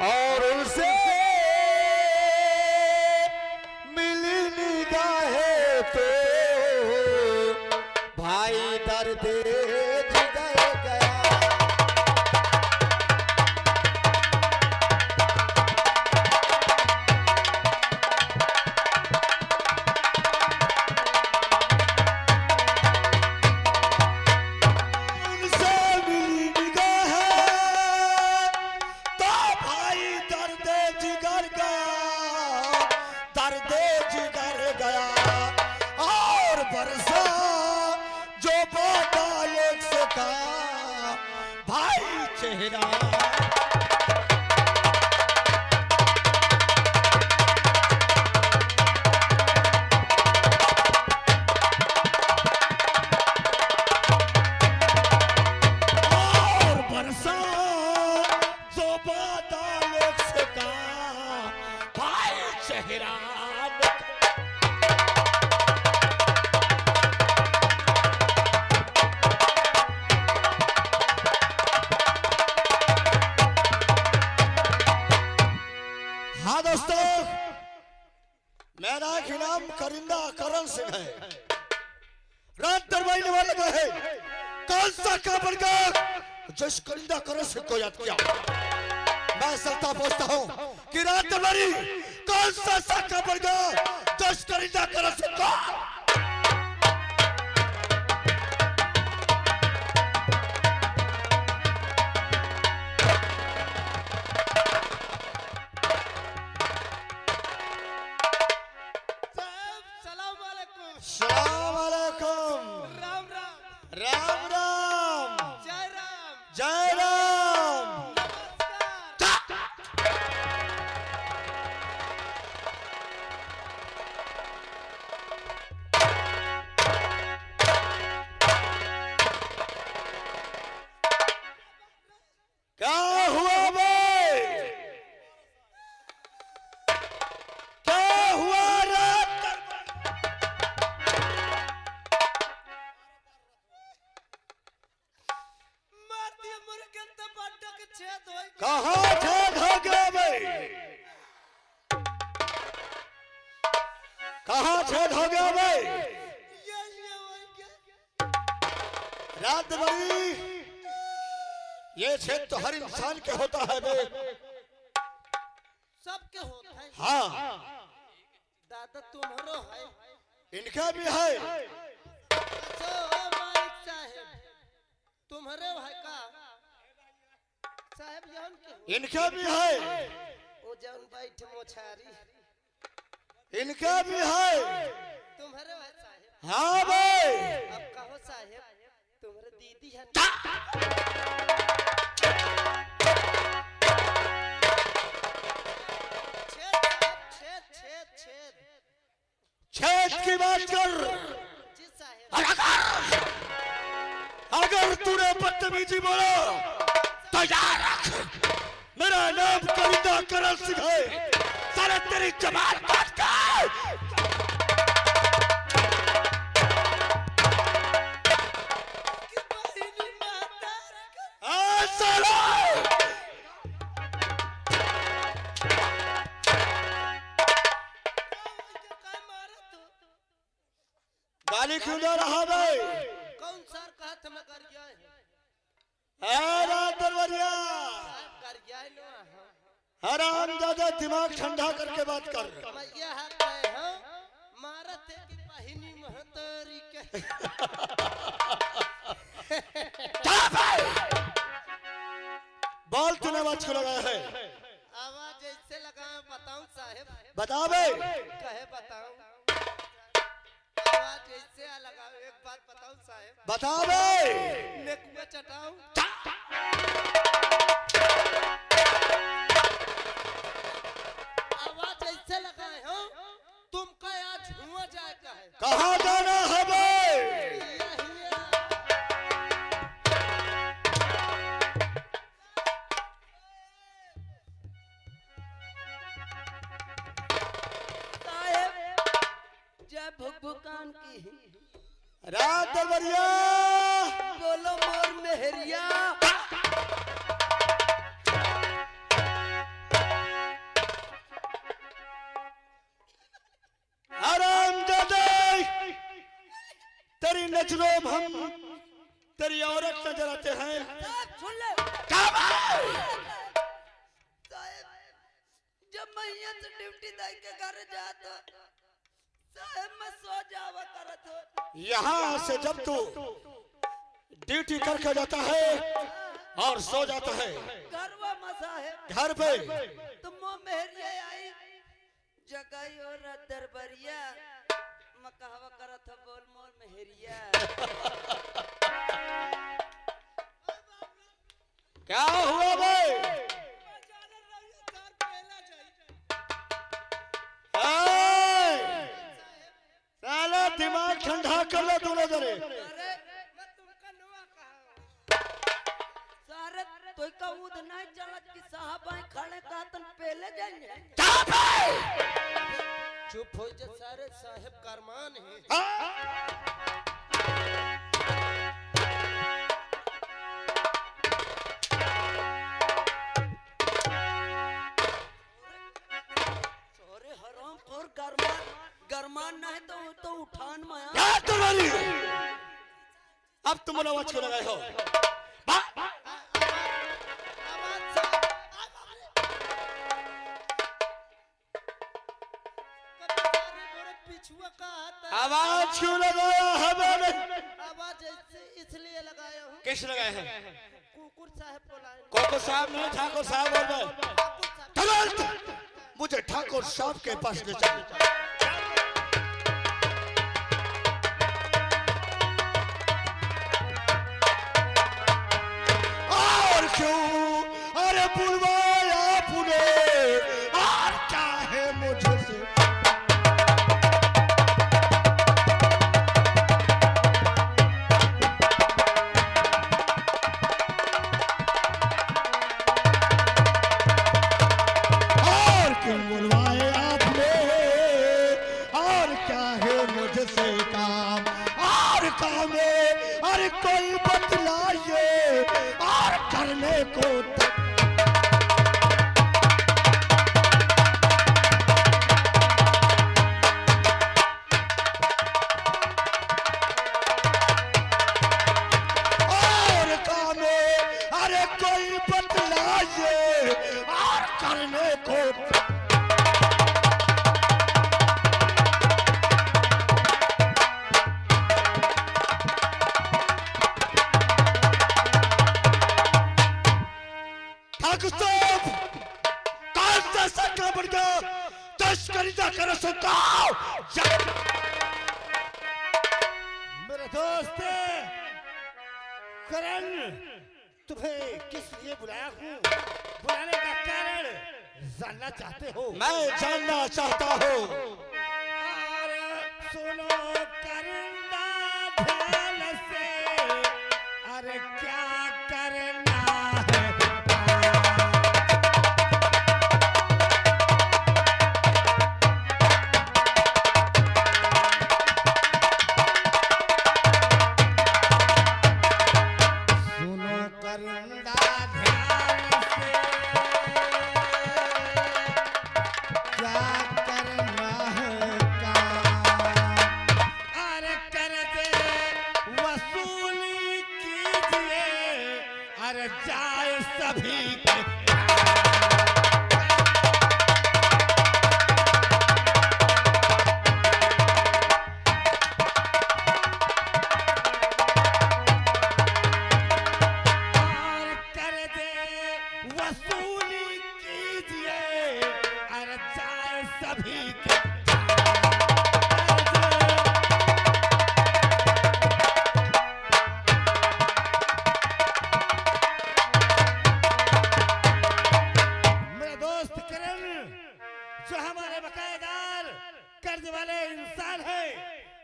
और उनसे मिली निगाहें तो भाई दर्द जिगर गया। चेहरा और बरसा जो बादल से का भाई चेहरा मेरा नाम करिंदा करण सिंह है। रात दरबारी वाले का है कौन सा काबड़ का जिस करिंदा करण सिंह को याद किया। मैं सत्ता पूछता हूँ कि रात दरबारी कौन सा काबड़ का जिस करिंदा करण सिंह को राम राम जय राम जय राम। क्या हुआ भाई? क्या हुआ रात? कहाँ छेद हो गया भाई? कहाँ छेद हो गया भाई? रात बड़ी ये छेद तो हर इंसान के होता है बे। सबके होता है। हाँ दादा तुम्हारो है, इनका भी है। अच्छा मालिक साहब तुम्हारे भाई का साहब जान के इनका भी है। ओ जान बैठ मोछारी इनका भी है। तुम्हारे भाई साहब। हाँ भाई अब कहो साहब तुम्हारे दीदी है। छेद छेद छेद छेद की बात कर। जी साहब अगर तूने बदतमीजी बोला तो याद रख मेरा नाम करिंदा करण सिंह है। सारे तेरी जबान काट कर गाली क्यों दे रहा भाई? कौन सर कहा था मैं कर गया दरबारिया कर गया हराम ज्यादा दिमाग ठंडा करके बात कर। मैं ये हाथ है हां मारत है कि बहिनी महतरी के क्या भाई बोल तूने आवाज क्यों लगाया है? आवाज ऐसे लगाया बताऊं साहब? बता बे। कहे बताऊं आवाज ऐसे लगाओ। एक बात बताऊं साहब? बता बे। नेक में चटाऊं आवाज ऐसे लगाए हो तुमका आज हुआ जाएगा है। कहाँ जाना है बे? जय भुगभुकान की रात दरबारिया बोलो मोर मेहरिया नजरों हम तेरी औरत नजर आते हैं। साहब सुन ले। साहब जब मैं यहाँ से ड्यूटी दाई के घर जाता साहब मैं सो जावा करत हो। यहाँ से जब तू ड्यूटी करके जाता है और सो जाता है घरवा मसा है घर पे, तुम मेहरिया आई जगाई और दरबरिया मकहवा करत हो बोल मोल मेहरिया। क्या हुआ भाई? साला दिमाग ठंडा कर लो दोनों जने। सारे तो का उद नहीं चलत कि साहब आई खड़े कातन पहले जाएंगे। चुप हो जा सारे साहब करमान है। सोरे हराम खोर गरमान नहीं तो उठान में आ। अब तुम आवाज क्यों लगाए हो? आवाज क्यों लगाया है मैंने? आवाज इसलिए लगाया हूँ। किस लगाए हैं? कुकुर साहब बुलाए। कोको साहब नहीं, ठाकुर साहब बोल रहे। तुरंत मुझे ठाकुर साहब के पास ले चलो। और क्यों अरे बुलवाया पुणे और क्या है मुझसे? अरे कोई बतलाइए और करने को और कामे, अरे कोई बतलाइए और करने को कर सकता। मेरे दोस्त करण, तुम्हें किस लिए बुलाया हूँ? बुलाने का कारण जानना चाहते हो? मैं जानना चाहता हूँ। और सुनो करुणा ध्यान से, अरे क्या करना है?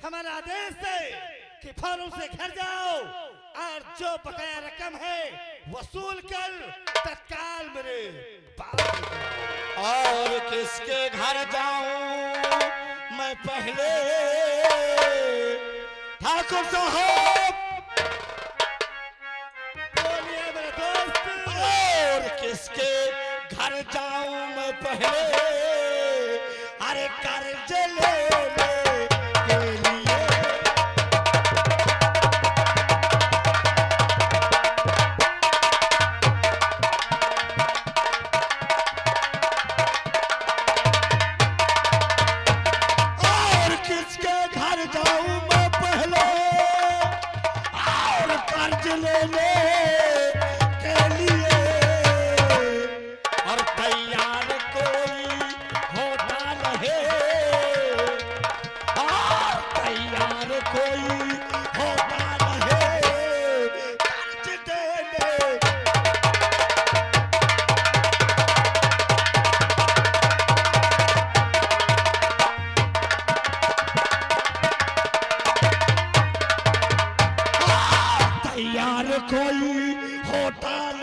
हमारा आदेश है कि फौरन से घर जाओ और जो बकाया रकम है वसूल कर तत्काल मेरे पास। और किसके घर जाऊं मैं पहले ठाकुर साहब? बोलिए मेरे दोस्त। और किसके घर जाऊं मैं पहले? अरे कर्ज लेने के लिए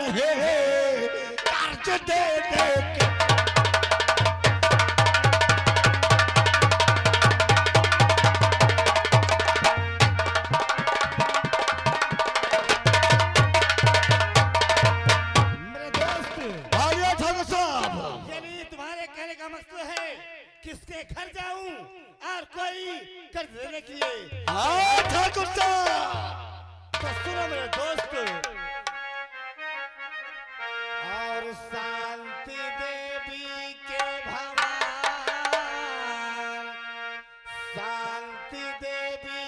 रहे हैं कर्ज दे दे के। मेरे दोस्त, भालिया ठाकुर साहब, यानी तुम्हारे कहने का मकसद है किसके घर जाऊं और कोई कर्ज देने के लिए। हाँ ठाकुर साहब, तो सुनो मेरे दोस्त, और शांति देवी के भगवान, शांति देवी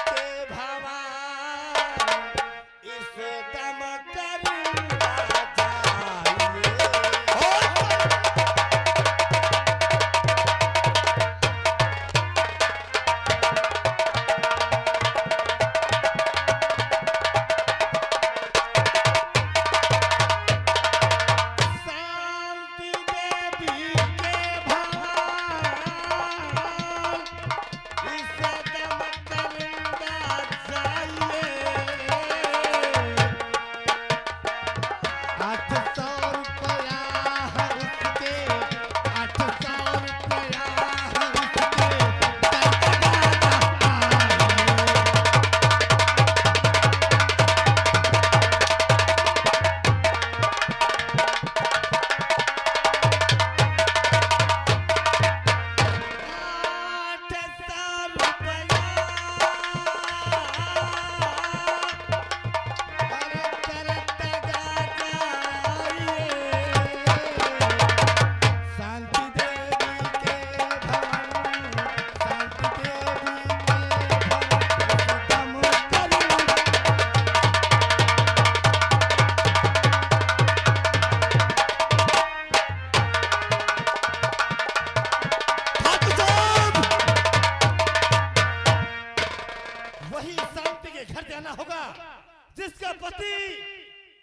के भगवान, इस दम करूंगा जाइए। शांति देवी के भगवान, इस दम करूंगा जाइए। 800 रुपया है उसके, 800 रुपया है उसके, शांति देवी के भवन, शांति देवी के भवन, दम करूंगा। ठाकुर साहब, वही शांति के घर जाना होगा जिसका पति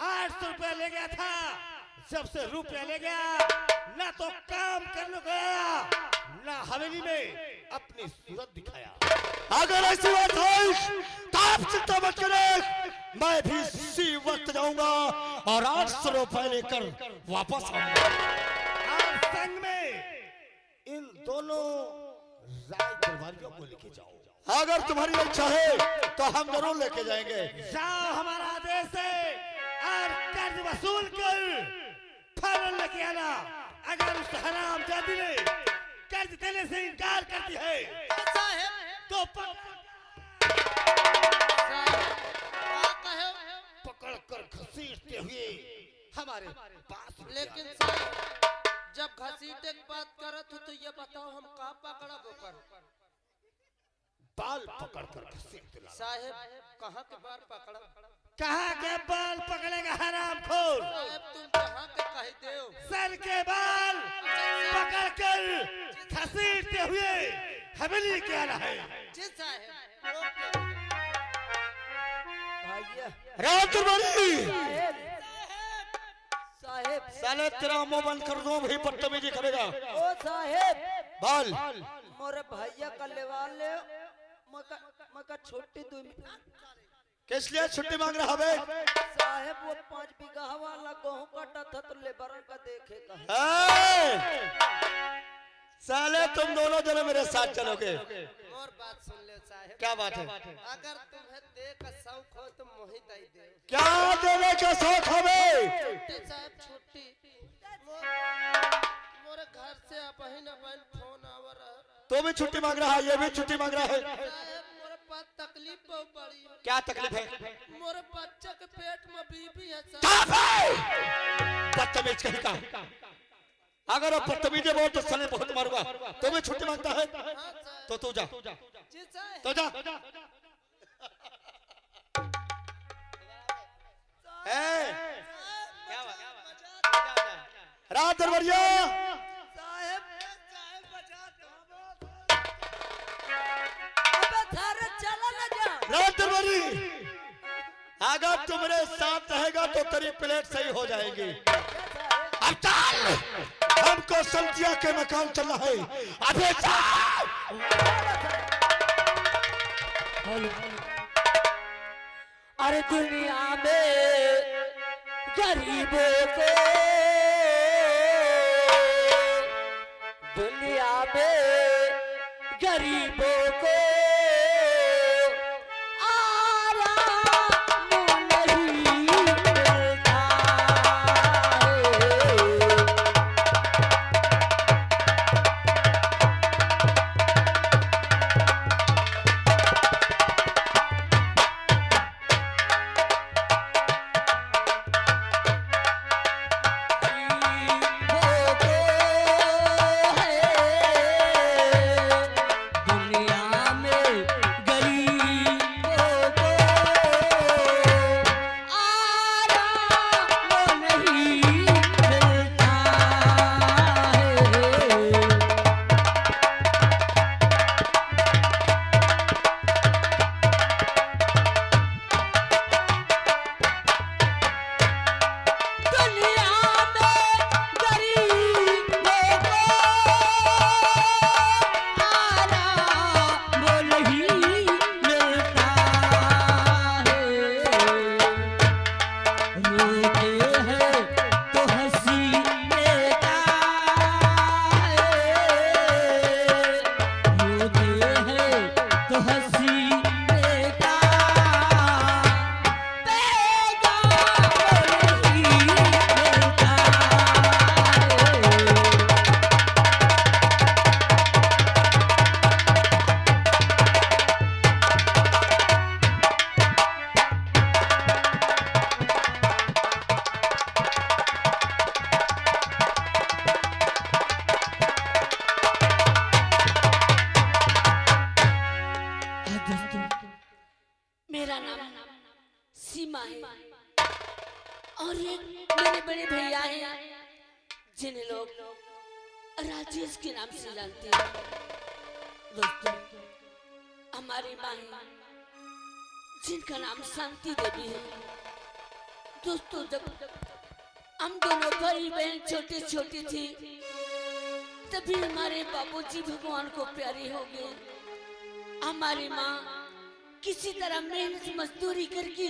800 रुपया ले गया था। जब से रुपया ले गया, ना तो काम करने गया, ना हवेली में अपनी सूरत दिखाया। अगर ऐसी बात है तो आप चिंता मत करें, मैं भी इसी वक्त जाऊंगा और 800 रुपए लेकर वापस आऊंगा। और संग में इन दोनों राय दरबारियों को लेके जाओ। अगर तुम्हारी इच्छा है तो हम जरूर लेके जाएंगे। जाओ, हमारा आदेश है, और कर्ज वसूल कर फौरन लेके आना। अगर उस हराम जाति ने कर्ज देने से इनकार करती है तो पकड़ कर घसीटते हुए हमारे पास लेकिन साहब, जब घसीटे की बात करत हो तो ये बताओ हम का पकड़ा बोकर? बाल पकड़ कर घसीटते ला। साहेब कहाँ के बाल पकड़ा? कहाँ के बाल पकड़ेगा हराम खोर? साहेब तुम कहाँ के कह देओ? सर के बाल पकड़ कर घसीटते हुए हवेली के आना है। जी साहेब। ओके। भैया रात बड़ी साहेब साले तेरा मुंह बंद कर दूं, भी बदतमीजी करेगा। ओ साहेब, बाल मोरे भैया का लेवा ले, मका छोटी दू किस लिए छुट्टी मांग रहा है? साहेब वो 5 बीघा वाला गेहूं काटा था तो लेबर का देखे का है। ए! साले तुम दोनों जने मेरे साथ चलोगे। और बात सुन ले साहेब। क्या बात है? अगर तुम्हें दे का शौक हो तो मोही दे दे। क्या देने का शौक हमें? छुट्टी साहब छुट्टी। मोरे घर से अपहिन फोन आवर है। तो भी छुट्टी मांग रहा है, ये भी छुट्टी मांग रहा है। साहब मोरे पास तकलीफ बहुत बड़ी है। क्या तकलीफ है? मोरे बच्चे के पेट में बीबी है साहब। चुप है! बदतमीज कहीं का। अगर आप बदतमीजी बोल तो सने बहुत मारूंगा। तो भी छुट्टी मांगता है हाँ साहब। तो तू जा, जी साहब। तो जा। रात दरबारिया साहब बचा दो। अबे थारे चला ना जा। रात दरबारी, अगर तू मेरे साथ रहेगा तो तेरी प्लेट सही हो जाएगी। अब चल, हमको संतिया के मकान चलना है। अबे चल। अरे दुनिया में गरीबों को दुनिया में गरीबों को मेरा नाम सीमा है और ये मेरे बड़े भैया हैं जिन्हें लोग राजेश के नाम से जानते हैं। दोस्तों, हमारी माँ जिनका नाम शांति देवी है। दोस्तों, जब हम दोनों भाई बहन छोटे छोटे थे तभी हमारे बाबूजी भगवान को प्यारे हो गए। हमारी माँ किसी तरह मेहनत मजदूरी करके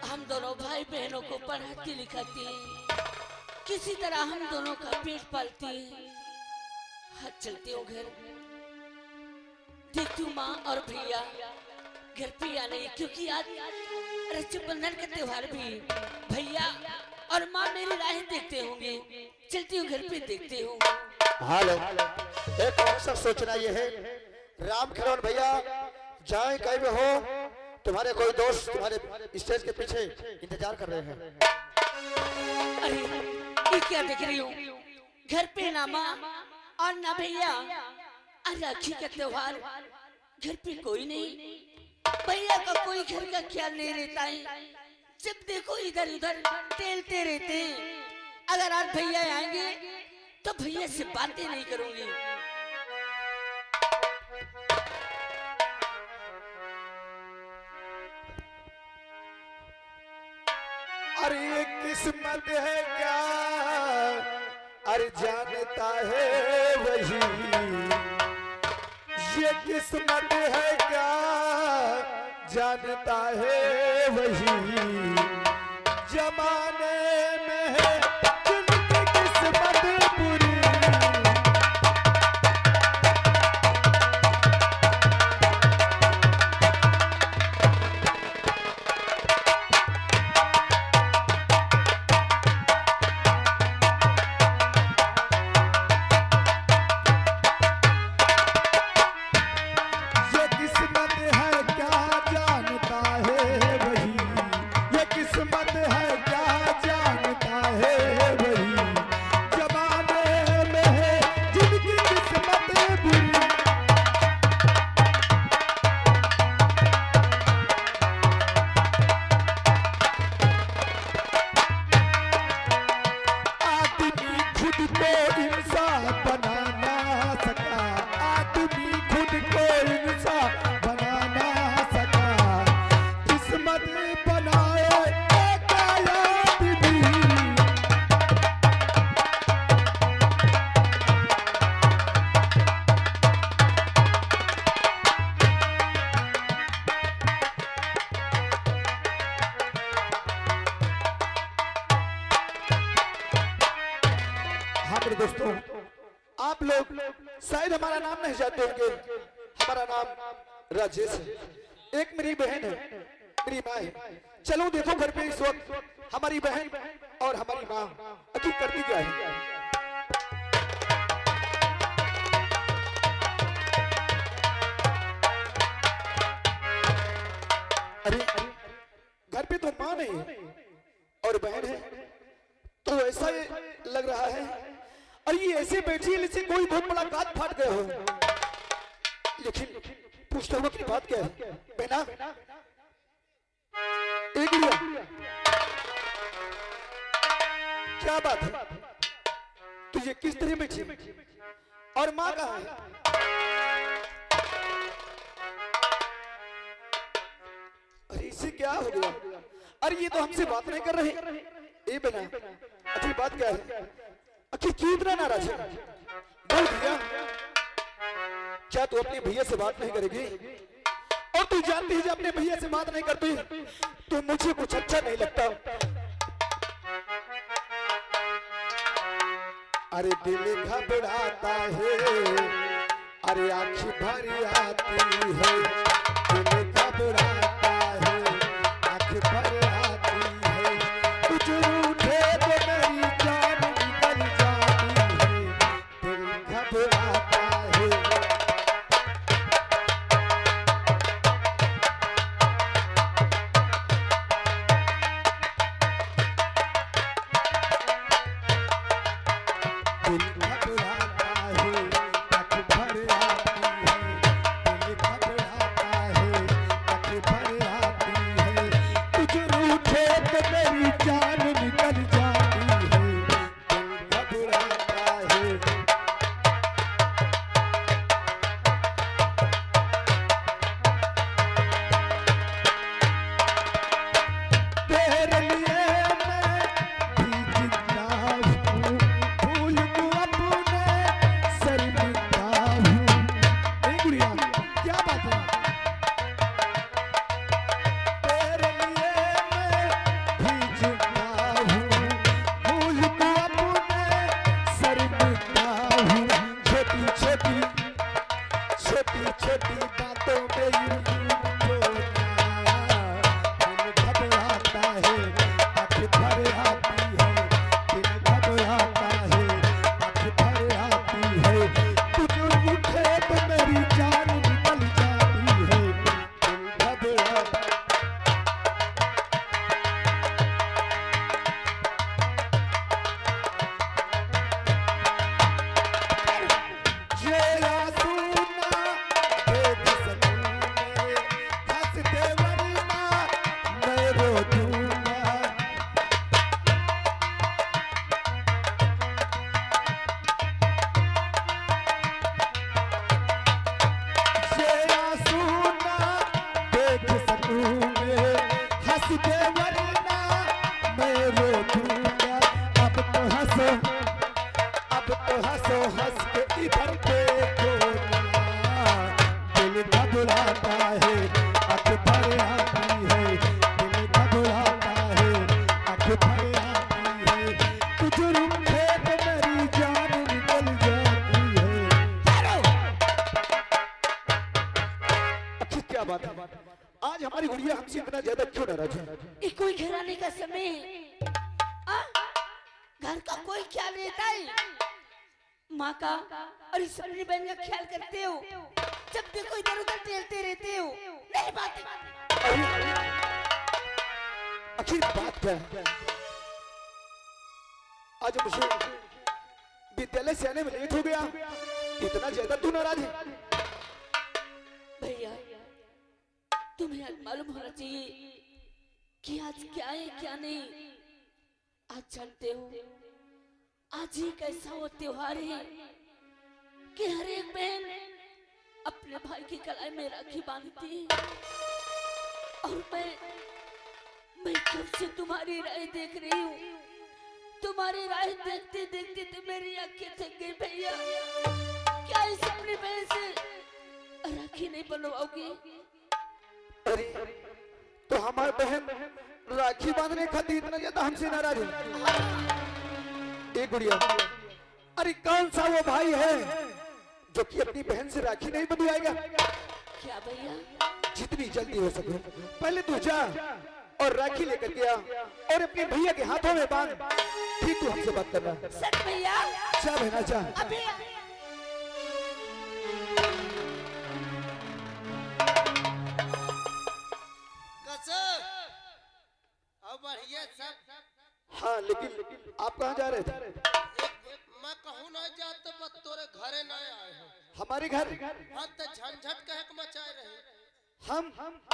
हम दोनों भाई बहनों को पढ़ाती लिखाती है, किसी तरह हम दोनों का पेट पालती है। हाथ चलते हो घर, देखती हूँ माँ और भैया घर पे आ नहीं, क्योंकि आज रक्षाबंधन का त्योहार भी भैया और माँ मेरी राहें देखते होंगे। चलती हूँ घर पे, देखते हूँ। हालो, एक अवसर सोचना ये है, राम खिलौन भैया जाए कहीं भी हो, तुम्हारे कोई दोस्त तुम्हारे स्टेज के पीछे इंतजार कर रहे हैं। अरे ये क्या देख रही हूँ? घर पे ना माँ और ना भैया। राखी का त्योहार, घर पे कोई नहीं, भैया का कोई घर का ख्याल नहीं रहता है। जब देखो इधर उधर टहलते रहते हैं। अगर आज भैया आएंगे तो भैया से बातें नहीं करूंगी। अरे ये किस्मत है क्या, अरे जानता है वही, ये किस्मत है क्या, जानता है वही, जमाने में है जिनकी किस्मत बुरी। बनाया मेरे दोस्तों, आप लोग शायद हमारा नाम नहीं जानते होंगे। हमारा नाम राजेश है। एक मेरी बहन है, मेरी माँ है। चलो देखो घर पे इस वक्त हमारी बहन और हमारी माँ आखिर करती क्या है। अरे घर पे तो माँ नहीं है और बहन है, तो ऐसा लग रहा है। और ये ऐसे बैठी है जैसे कोई बहुत बड़ा गात फाट गया हो। लेकिन पूछता हुआ की बात क्या है बहना? एक लिया क्या बात है? तो ये किस तरह बैठी और माँ कहाँ है? अरे इसे क्या हो गया? अरे ये तो हमसे बात नहीं कर रहे। ए बना, आखिर बात क्या है? आखिर क्यों इतना नाराज है? बोल भैया, क्या तू अपने भैया से बात नहीं करेगी? और तू जानती है जब अपने भैया से बात नहीं करती तो मुझे कुछ अच्छा नहीं लगता। अरे दिल घबराता है, अरे आँखें भर आती है। दिल घबराता है, आँखें भर आती है। कुछ रूठे तो मेरी जान निकल जाती है। दिल घबराता है। दिल घबराता है, आँखें भर आती है। दिल घबराता है, आँखें भर आती है। कुछ रूठे तो मेरी जान निकल जाती है। दिल घबराता है। तेरे लिए मैं भी जिंदा हूँ, भूल दूँ अपने शर्मिंदा हूँ। ए गुड़िया, क्या बात है? तेरे लिए मैं भी जिंदा हूँ, भूल दूँ अपने शर्मिंदा हूँ। छोटी छोटी छोटी छोटी बातों में यूं बोलना। दिल घबराता है, आँखें भर आती है। दिल घबराता है, आँखें भर आती है। कुछ रूठे तो मेरी जान निकल जाती है। दिल घबराता ये आंसू ना देख सकूं मैं, हंसते वरना मैं रो दूंगा। ये आंसू ना देख सकूं मैं, हंसते वरना मैं रो दूंगा। अब तो हंसो, अब तो हंसो, हंस के इधर देखो ना। दिल घबराता है, आँखें भर आती है। दिल घबराता है, आँखें भर आती है। कुछ रूठे तो मेरी जान निकल जाती है। आखिर क्या बात है? आज हमारी गुड़िया हमसे इतना ज्यादा क्यों नाराज है? ये कोई घराने का समय है? आ? घर का कोई ख्याल रहता है? माँ का और इस अपनी बहन का ख्याल करते हो? जब देखो इधर उधर टहलते रहते हो। नहीं बात आखिर बात क्या है? आज मुझे विद्यालय से आने में लेट हो गया, इतना ज्यादा तू नाराज है? भैया, तुम्हें आज मालूम होना चाहिए कि आज क्या है क्या नहीं। आज जानते हो, आज ही कैसा वो त्योहार है कि हर एक बहन अपने भाई की कलाई में राखी बांधती है। और मैं कब से तुम्हारी राह देख रही हूँ। तुम्हारी राह देखते देखते तो मेरी आंखें थक गई। भैया, क्या इस अपनी बहन से राखी नहीं बनवाओगी? अरे तो हमारी बहन राखी बांधने खातिर इतना ज्यादा हमसे नाराज है? एक गुड़िया, अरे कौन सा वो भाई है जो कि अपनी बहन से राखी नहीं बंधवाएगा? क्या भैया? जितनी जल्दी हो सके पहले तू जा और राखी लेकर के आ और अपने भैया के हाथों में बांध, फिर तू हमसे बात करना। सच भैया? जा बहना जा। अभी अब बढ़िया सब। हाँ लेकिन आप कहाँ जा रहे थे? मैं कहूँ ना जाते बस तोरे घरे ना आए हो। हमारे घर? हाँ तो झंझट कहे के मचाए रहे, हम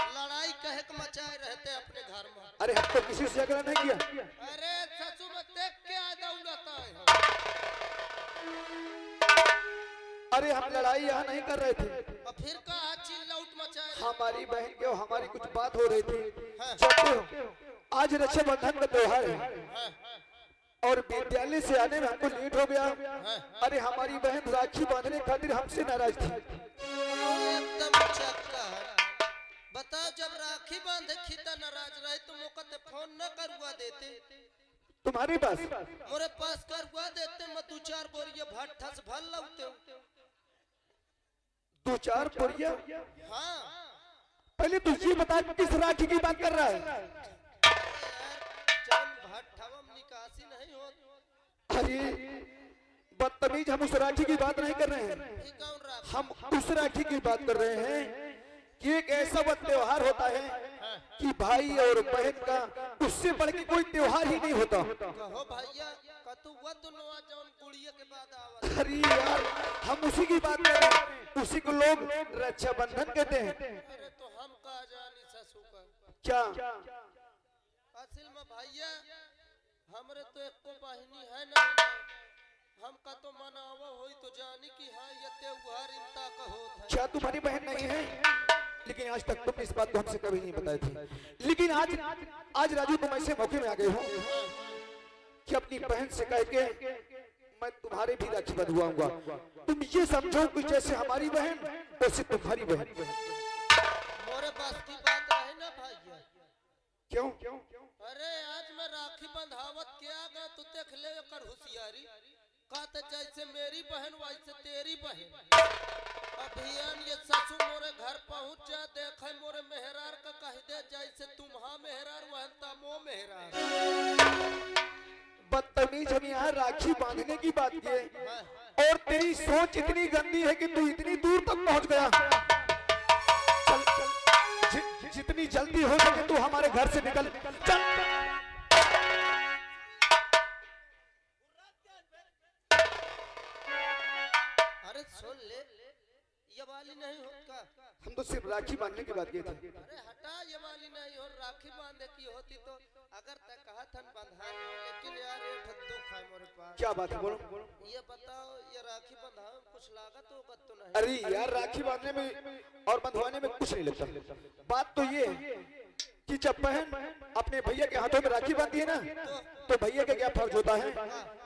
लड़ाई कहे के मचाए रहते अपने घर में। अरे हम तो किसी से झगड़ा नहीं किया। अरे ससुर में देख के आ दौड़ता है। अरे हम लड़ाई यहाँ नहीं कर रहे थे। और फिर कहा चिल्लाउट मचाए रहे। हमारी बहन के और हमारी कुछ बात हो रही थी। जानते हो आज रक्षाबंधन का त्योहार है और विद्यालय से आने में हमको लेट हो गया। अरे हमारी बहन राखी बांधने खातिर हमसे नाराज थी। एकदम चक्का है। बताओ जब राखी बांधे खीता नाराज रहे तो मुकते फोन न करवा देते? तुम्हारे पास? मोरे पास करवा देते, मैं 2-4 बोरिया भट्ठा से भल लाऊते। 2-4 बोरिया? हाँ पहले तू ये बता किस राखी की बात कर रहा है? निकासी नहीं हो। अरे बदतमीज, हम उस राखी की बात नहीं कर रहे हैं। हम उस राखी की बात कर रहे हैं कि एक ऐसा वो त्योहार होता है कि भाई और बहन का उससे बढ़ के कोई त्योहार ही नहीं होता। कहो भैया कतु वो दोनों जौन गुड़िया के बाद आवा। अरे यार हम उसी की बात कर रहे हैं, उसी को लोग रक्षाबंधन कहते हैं। अरे तो हम कहा जानी ससु का क्या? असल में भैया हमरे तो एक को बहनी है ना, हम का तो मनावा होई तो जानी कि हाँ ये त्योहार इनता का होता है। क्या तुम्हारी बहन नहीं है? लेकिन आज तक तुम इस बात को हमसे कभी नहीं बताए थे। लेकिन आज राजू तुम ऐसे मौके में आ गए हो कि अपनी बहन से कह के मैं तुम्हारे भी राखी बंधवाऊंगा। तुम ये समझो कि जैसे हमारी बहन वैसे तुम्हारी बहन। मोरे पास की बात है ना भैया। क्यों? अरे आज मैं राखी बंधावत क्या गा तो देख ले कर होशियारी। कहते जैसे मेरी बहन वैसे तेरी बहन। अभियान ये ससु मोरे घर पहुंच जा, देखे मोरे मेहरार का कह दे जैसे तुम्हा मेहरार वहन तमो मेहरार। बदतमीज, हम यहाँ राखी बांधने की बात किए और तेरी सोच इतनी गंदी है कि तू इतनी दूर तक पहुंच गया। चल, जितनी जल्दी हो सके तू हमारे घर से निकल चल। अरे सुन ले, ये वाली नहीं होता। हम तो सिर्फ राखी बांधने की बात किए थे। अरे हटा, ये वाली नहीं हो, राखी बांधने की होती तो अगर तक कहा था बंधा, लेकिन यार ये दुख है मेरे पास। क्या बात है, बोलो। ये बताओ ये राखी बंधा कुछ लागत होगा तो नहीं? अरे यार राखी बांधने में और बंधवाने में कुछ नहीं लगता। बात तो ये कि जब बहन अपने भैया के हाथों में राखी बांधती है ना, तो भैया का क्या फर्ज होता है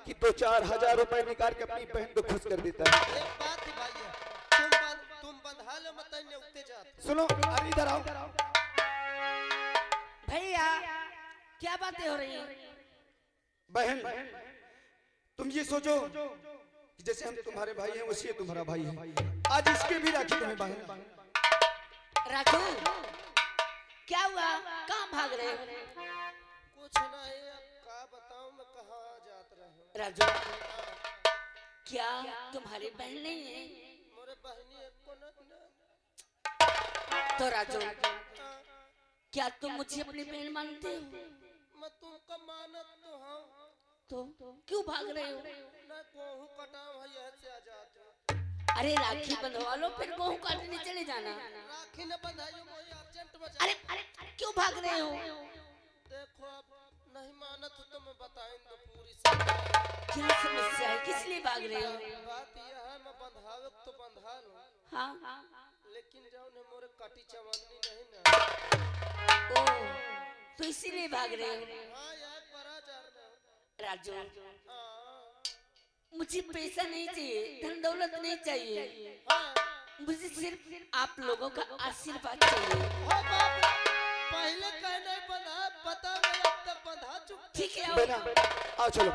कि 2-4 हजार रुपए निकाल के अपनी बहन को खुश कर देता है। एक बात है भैया, तुम बंधा लो मत ने उठते जाते। सुनो, अरे इधर आओ। भैया क्या बातें हो रही हैं? बहन तुम ये सोचो कि जैसे हम तुम्हारे भाई हैं वैसे ये तुम्हारा भाई है। आज इसके भी राखी तुम्हें बांधना। राजू क्या हुआ, कहाँ भाग रहे हो? कुछ नहीं, अब क्या बताऊं मैं कहाँ जात रहे। राजू क्या तुम्हारी बहन नहीं है? मोरे बहनी एक को न तो राजू क्या तुम मुझे अपनी बहन मानते हो? मैं तुमका मानत तो हाँ, तो क्यों भाग रहे हो? ना कोहू कटाव है यह से आ जाते। अरे राखी बंधवा लो फिर गेहूं काटने चले जाना। राखी न बंधाइयो मोई अर्जेंट में अरे क्यों भाग रहे हो? देखो अब नहीं मानत हो तो मैं बताऊंगा पूरी समस्या। क्या समस्या है, किस लिए भाग रहे हो? बात यह है मैं बंधावे तो बंधा लो, हाँ लेकिन जाओ ने मोरे काटी चवन्नी नहीं ना। ओ तो इसीलिए भाग रहे हो? हाँ यार बड़ा जार ना। राजू हाँ मुझे पैसा नहीं चाहिए, धन दौलत नहीं चाहिए, हाँ मुझे सिर्फ आप लोगों का आशीर्वाद चाहिए। हाँ बाप, पहले कहने बंधा, पता नहीं अब तक बंधा चुप। ठीक है बेटा आओ चलो।